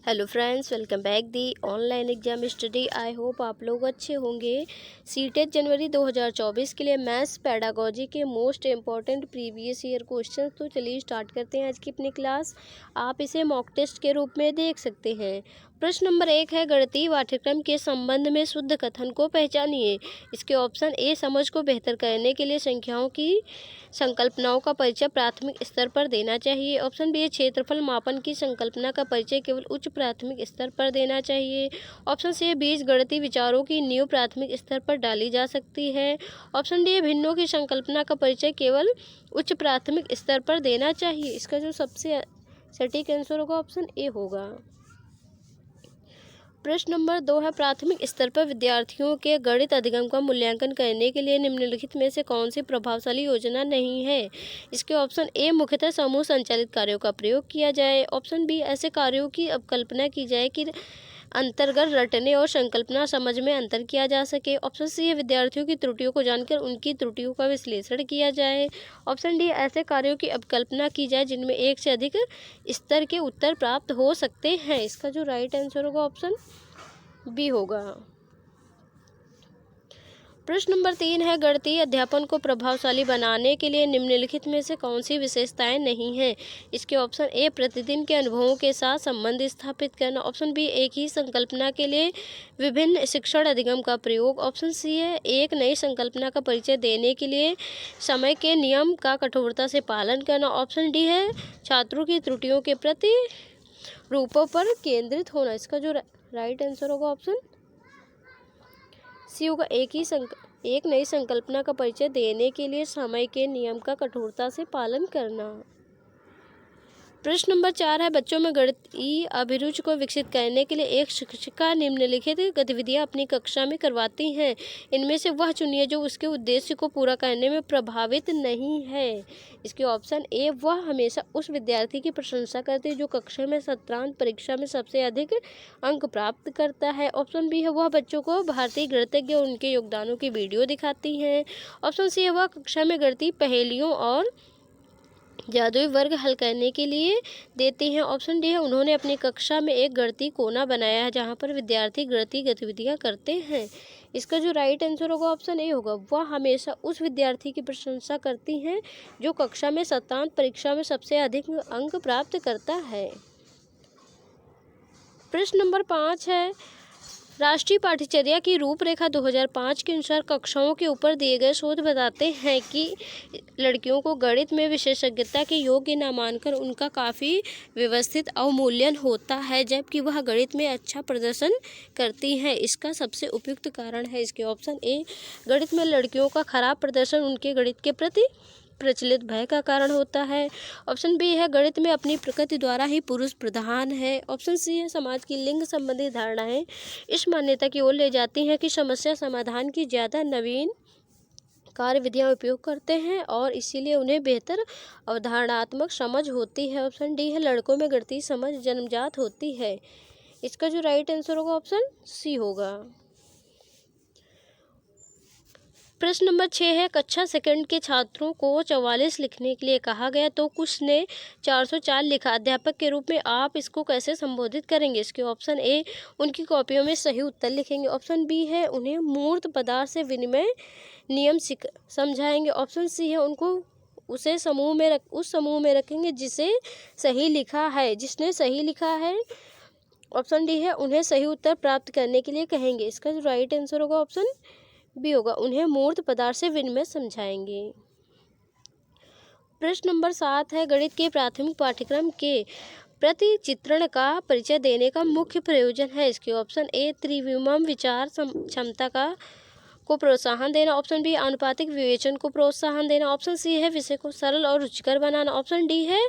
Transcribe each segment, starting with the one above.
Hello friends, welcome back the online exam study. I hope आप लोग अच्छे होंगे। सीटेट जनवरी 2024 के लिए मैथ्स पेडागोजी के most important previous year question. तो चलिए स्टार्ट करते हैं आज की अपनी क्लास। आप इसे मॉक टेस्ट के रूप में देख सकते हैं। प्रश्न नंबर 1 है, गणितीय पाठ्यक्रम के संबंध में शुद्ध कथन को पहचानिए। इसके ऑप्शन ए, समझ को बेहतर करने के लिए संख्याओं की संकल्पनाओं का परिचय प्राथमिक स्तर पर देना चाहिए। ऑप्शन बी, क्षेत्रफल मापन की संकल्पना का परिचय केवल उच्च प्राथमिक स्तर पर देना चाहिए। ऑप्शन सी, बीज गणितीय विचारों की नींव प्राथमिक स्तर पर डाली जा सकती है। ऑप्शन डी, भिन्नों की संकल्पना का परिचय केवल उच्च प्राथमिक स्तर पर देना चाहिए। इसका जो सबसे सटीक आंसर होगा ऑप्शन ए होगा। प्रश्न नंबर 2 है, प्राथमिक स्तर पर विद्यार्थियों के गणित अधिगम का मूल्यांकन करने के लिए निम्नलिखित में से कौन सी प्रभावशाली योजना नहीं है। इसके ऑप्शन ए, मुख्यतः समूह संचालित कार्यों का प्रयोग किया जाए। ऑप्शन बी, ऐसे कार्यों की अवकल्पना की जाए कि अंतर्गत रटने और संकल्पना समझ में अंतर किया जा सके। ऑप्शन सी है, विद्यार्थियों की त्रुटियों को जानकर उनकी त्रुटियों का विश्लेषण किया जाए। ऑप्शन डी, ऐसे कार्यों की अवकल्पना की जाए जिनमें एक से अधिक स्तर के उत्तर प्राप्त हो सकते हैं। इसका जो राइट आंसर होगा ऑप्शन बी होगा। प्रश्न नंबर 3 है, गणितीय अध्यापन को प्रभावशाली बनाने के लिए निम्नलिखित में से कौन सी विशेषताएं नहीं हैं। इसके ऑप्शन ए, प्रतिदिन के अनुभवों के साथ संबंध स्थापित करना। ऑप्शन बी, एक ही संकल्पना के लिए विभिन्न शिक्षण अधिगम का प्रयोग। ऑप्शन सी है, एक नई संकल्पना का परिचय देने के लिए समय के नियम का कठोरता से पालन करना। ऑप्शन डी है, छात्रों की त्रुटियों के प्रति रूपों पर केंद्रित होना। इसका जो राइट आंसर होगा ऑप्शन सी होगा, एक नई संकल्पना का परिचय देने के लिए समय के नियम का कठोरता से पालन करना। प्रश्न नंबर 4 है, बच्चों में गणितीय अभिरुचि को विकसित करने के लिए एक शिक्षिका निम्नलिखित गतिविधियां अपनी कक्षा में करवाती हैं। इनमें से वह चुनिए जो उसके उद्देश्य को पूरा करने में प्रभावित नहीं है। इसके ऑप्शन ए, वह हमेशा उस विद्यार्थी की प्रशंसा करती है जो कक्षा में सत्रांत परीक्षा में सबसे अधिक अंक प्राप्त करता है। ऑप्शन बी है, वह बच्चों को भारतीय गणितज्ञ और उनके योगदानों की वीडियो दिखाती हैं। ऑप्शन सी है, वह कक्षा में गणितीय पहेलियों और जादुई वर्ग हल करने के लिए देती हैं। ऑप्शन डी है, उन्होंने अपनी कक्षा में एक गणितीय कोना बनाया है जहां पर विद्यार्थी गणितीय गतिविधियां करते हैं। इसका जो राइट आंसर होगा ऑप्शन ए होगा, वह हमेशा उस विद्यार्थी की प्रशंसा करती हैं जो कक्षा में सत्रांत परीक्षा में सबसे अधिक अंक प्राप्त करता है। प्रश्न नंबर 5 है, राष्ट्रीय पाठ्यचर्या की रूपरेखा 2005 के अनुसार कक्षाओं के ऊपर दिए गए शोध बताते हैं कि लड़कियों को गणित में विशेषज्ञता के योग्य न मानकर उनका काफ़ी व्यवस्थित अवमूल्यन होता है जबकि वह गणित में अच्छा प्रदर्शन करती हैं। इसका सबसे उपयुक्त कारण है। इसके ऑप्शन ए, गणित में लड़कियों का खराब प्रदर्शन उनके गणित के प्रति प्रचलित भय का कारण होता है। ऑप्शन बी है, गणित में अपनी प्रकृति द्वारा ही पुरुष प्रधान है। ऑप्शन सी है, समाज की लिंग संबंधी धारणाएं इस मान्यता की ओर ले जाती हैं कि समस्या समाधान की ज़्यादा नवीन कार्य विधियाँ उपयोग करते हैं और इसीलिए उन्हें बेहतर अवधारणात्मक समझ होती है। ऑप्शन डी है, लड़कों में गणितीय समझ जन्मजात होती है। इसका जो राइट आंसर होगा ऑप्शन सी होगा। प्रश्न नंबर 6 है, कक्षा सेकंड के छात्रों को 44 लिखने के लिए कहा गया तो कुछ ने 404 लिखा। अध्यापक के रूप में आप इसको कैसे संबोधित करेंगे। इसके ऑप्शन ए, उनकी कॉपियों में सही उत्तर लिखेंगे। ऑप्शन बी है, उन्हें मूर्त पदार्थ से विनिमय नियम समझाएंगे। ऑप्शन सी है, उनको उस समूह में रखेंगे जिसने सही लिखा है। ऑप्शन डी है, उन्हें सही उत्तर प्राप्त करने के लिए कहेंगे। इसका जो राइट आंसर होगा ऑप्शन बी होगा, उन्हें मूर्त पदार्थ से विनिमय समझाएंगे। प्रश्न नंबर 7 है, गणित के प्राथमिक पाठ्यक्रम के प्रतिचित्रण का परिचय देने का मुख्य प्रयोजन है। इसके ऑप्शन ए, त्रिविम विचार क्षमता को प्रोत्साहन देना। ऑप्शन बी, आनुपातिक विवेचन को प्रोत्साहन देना। ऑप्शन सी है, विषय को सरल और रुचिकर बनाना। ऑप्शन डी है,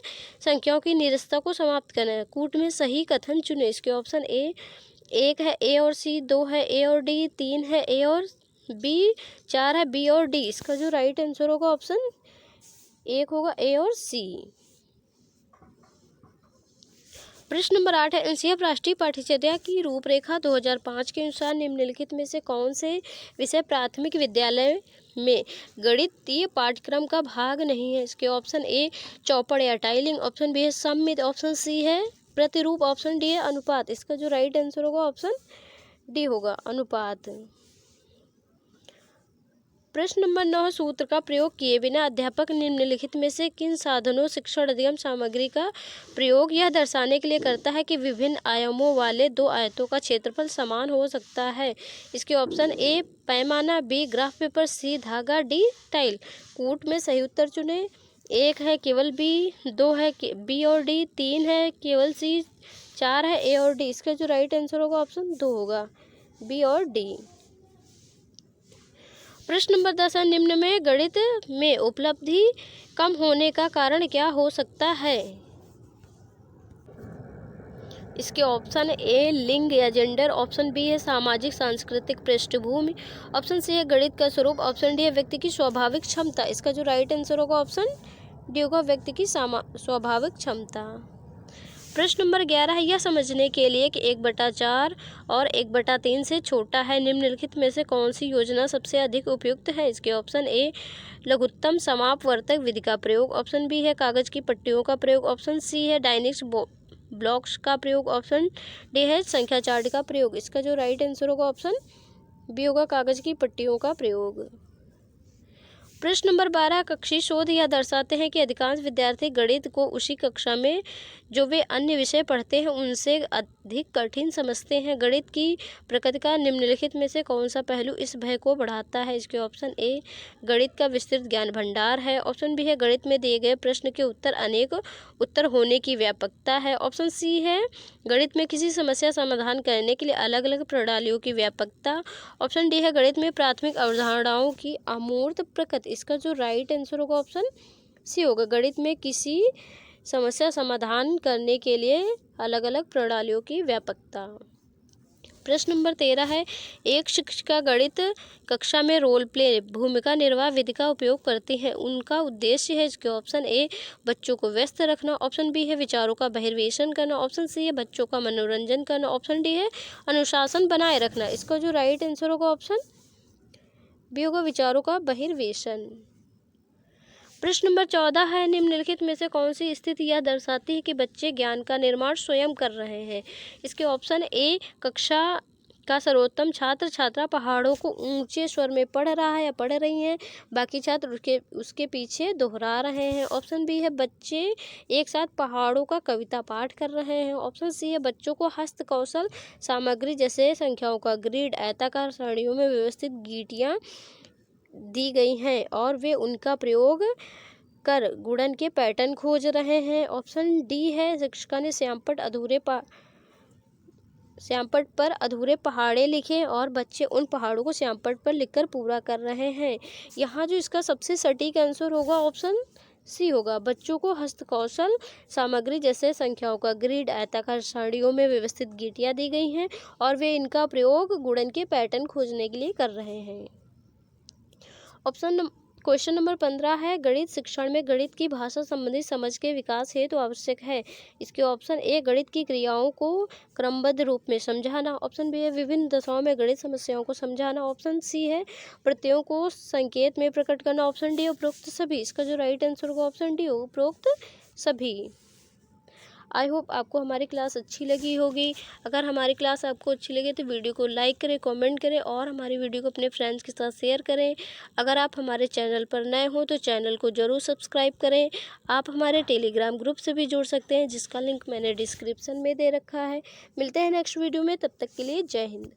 संख्याओं की निरस्तता को समाप्त करना। कूट में सही कथन चुने। इसके ऑप्शन ए, 1 है ए और सी, 2 है ए और डी, 3 है ए और बी, 4 है बी और डी। इसका जो राइट आंसर होगा ऑप्शन एक होगा, ए और सी। प्रश्न नंबर 8 है, एनसीईआरटी राष्ट्रीय पाठ्यचर्या की रूपरेखा 2005 के अनुसार निम्नलिखित में से कौन से विषय प्राथमिक विद्यालय में गणितीय पाठ्यक्रम का भाग नहीं है। इसके ऑप्शन ए, चौपड़ या टाइलिंग। ऑप्शन बी है सममित। ऑप्शन सी है प्रतिरूप ऑप्शन डी है अनुपात। इसका जो राइट आंसर होगा ऑप्शन डी होगा अनुपात। प्रश्न नंबर 9 सूत्र का प्रयोग किए बिना अध्यापक निम्नलिखित में से किन साधनों शिक्षण अधिगम सामग्री का प्रयोग यह दर्शाने के लिए करता है कि विभिन्न आयामों वाले दो आयतों का क्षेत्रफल समान हो सकता है। इसके ऑप्शन ए पैमाना, बी ग्राफ पेपर, सी धागा, डी टाइल। कूट में सही उत्तर चुने। 1 है केवल बी, 2 है बी और डी, 3 है केवल सी, 4 है ए और डी। इसका जो राइट आंसर होगा ऑप्शन 2 होगा बी और डी। प्रश्न नंबर 10 है निम्न में गणित में उपलब्धि कम होने का कारण क्या हो सकता है। इसके ऑप्शन ए लिंग या जेंडर, ऑप्शन बी है सामाजिक सांस्कृतिक पृष्ठभूमि, ऑप्शन सी है गणित का स्वरूप, ऑप्शन डी है व्यक्ति की स्वाभाविक क्षमता। इसका जो राइट आंसर होगा ऑप्शन डी होगा व्यक्ति की स्वाभाविक क्षमता। प्रश्न नंबर 11 है यह समझने के लिए कि 1/4 और 1/3 से छोटा है निम्नलिखित में से कौन सी योजना सबसे अधिक उपयुक्त है। इसके ऑप्शन ए लघुत्तम समापवर्तक विधि का प्रयोग, ऑप्शन बी है कागज की पट्टियों का प्रयोग, ऑप्शन सी है डायनेमिक्स ब्लॉक्स का प्रयोग, ऑप्शन डी है संख्या चार्ट का प्रयोग। इसका जो राइट आंसर होगा ऑप्शन बी होगा कागज की पट्टियों का प्रयोग। प्रश्न नंबर 12 कक्षीय शोध यह दर्शाते हैं कि अधिकांश विद्यार्थी गणित को उसी कक्षा में जो वे अन्य विषय पढ़ते हैं उनसे अधिक कठिन समझते हैं। गणित की प्रकृति का निम्नलिखित में से कौन सा पहलू इस भय को बढ़ाता है। इसके ऑप्शन ए गणित का विस्तृत ज्ञान भंडार है, ऑप्शन बी है गणित में दिए गए प्रश्न के उत्तर अनेक उत्तर होने की व्यापकता है, ऑप्शन सी है गणित में किसी समस्या समाधान करने के लिए अलग अलग प्रणालियों की व्यापकता, ऑप्शन डी है गणित में प्राथमिक अवधारणाओं की अमूर्त प्रकृति। इसका जो राइट आंसर होगा ऑप्शन सी होगा गणित में किसी समस्या समाधान करने के लिए अलग अलग प्रणालियों की व्यापकता। प्रश्न नंबर 13 है एक शिक्षिका गणित कक्षा में रोल प्ले भूमिका निर्वाह विधि का उपयोग करती हैं, उनका उद्देश्य है। इसके ऑप्शन ए बच्चों को व्यस्त रखना, ऑप्शन बी है विचारों का बहिर्वेशन करना, ऑप्शन सी है बच्चों का मनोरंजन करना, ऑप्शन डी है अनुशासन बनाए रखना। इसका जो राइट आंसर होगा ऑप्शन बी होगा विचारों का बहिर्वेशन। प्रश्न नंबर 14 है निम्नलिखित में से कौन सी स्थिति यह दर्शाती है कि बच्चे ज्ञान का निर्माण स्वयं कर रहे हैं। इसके ऑप्शन ए कक्षा का सर्वोत्तम छात्र छात्रा पहाड़ों को ऊंचे स्वर में पढ़ रहा है या पढ़ रही हैं, बाकी छात्र उसके पीछे दोहरा रहे हैं, ऑप्शन बी है बच्चे एक साथ पहाड़ों का कविता पाठ कर रहे हैं, ऑप्शन सी है बच्चों को हस्त कौशल सामग्री जैसे संख्याओं का ग्रिड, आयताकार सारणियों में व्यवस्थित गीटियाँ दी गई हैं और वे उनका प्रयोग कर गुणन के पैटर्न खोज रहे हैं, ऑप्शन डी है शिक्षिका ने श्यामपट्ट पर अधूरे पहाड़े लिखे और बच्चे उन पहाड़ों को श्यामपट्ट पर लिखकर पूरा कर रहे हैं। यहाँ जो इसका सबसे सटीक आंसर होगा ऑप्शन सी होगा बच्चों को हस्तकौशल सामग्री जैसे संख्याओं का ग्रिड, आयताकार सारणियों में व्यवस्थित गीटियाँ दी गई हैं और वे इनका प्रयोग गुणन के पैटर्न खोजने के लिए कर रहे हैं। क्वेश्चन नंबर 15 है गणित शिक्षण में गणित की भाषा संबंधी समझ के विकास हेतु आवश्यक है। इसके ऑप्शन ए गणित की क्रियाओं को क्रमबद्ध रूप में समझाना, ऑप्शन बी है विभिन्न दशाओं में गणित समस्याओं को समझाना, ऑप्शन सी है प्रत्ययों को संकेत में प्रकट करना, ऑप्शन डी उपरोक्त सभी। इसका जो राइट आंसर होगा ऑप्शन डी उपरोक्त सभी। आई होप आपको हमारी क्लास अच्छी लगी होगी। अगर हमारी क्लास आपको अच्छी लगे तो वीडियो को लाइक करें, कमेंट करें और हमारी वीडियो को अपने फ्रेंड्स के साथ शेयर करें। अगर आप हमारे चैनल पर नए हो तो चैनल को ज़रूर सब्सक्राइब करें। आप हमारे टेलीग्राम ग्रुप से भी जुड़ सकते हैं जिसका लिंक मैंने डिस्क्रिप्शन में दे रखा है। मिलते हैं नेक्स्ट वीडियो में, तब तक के लिए जय हिंद।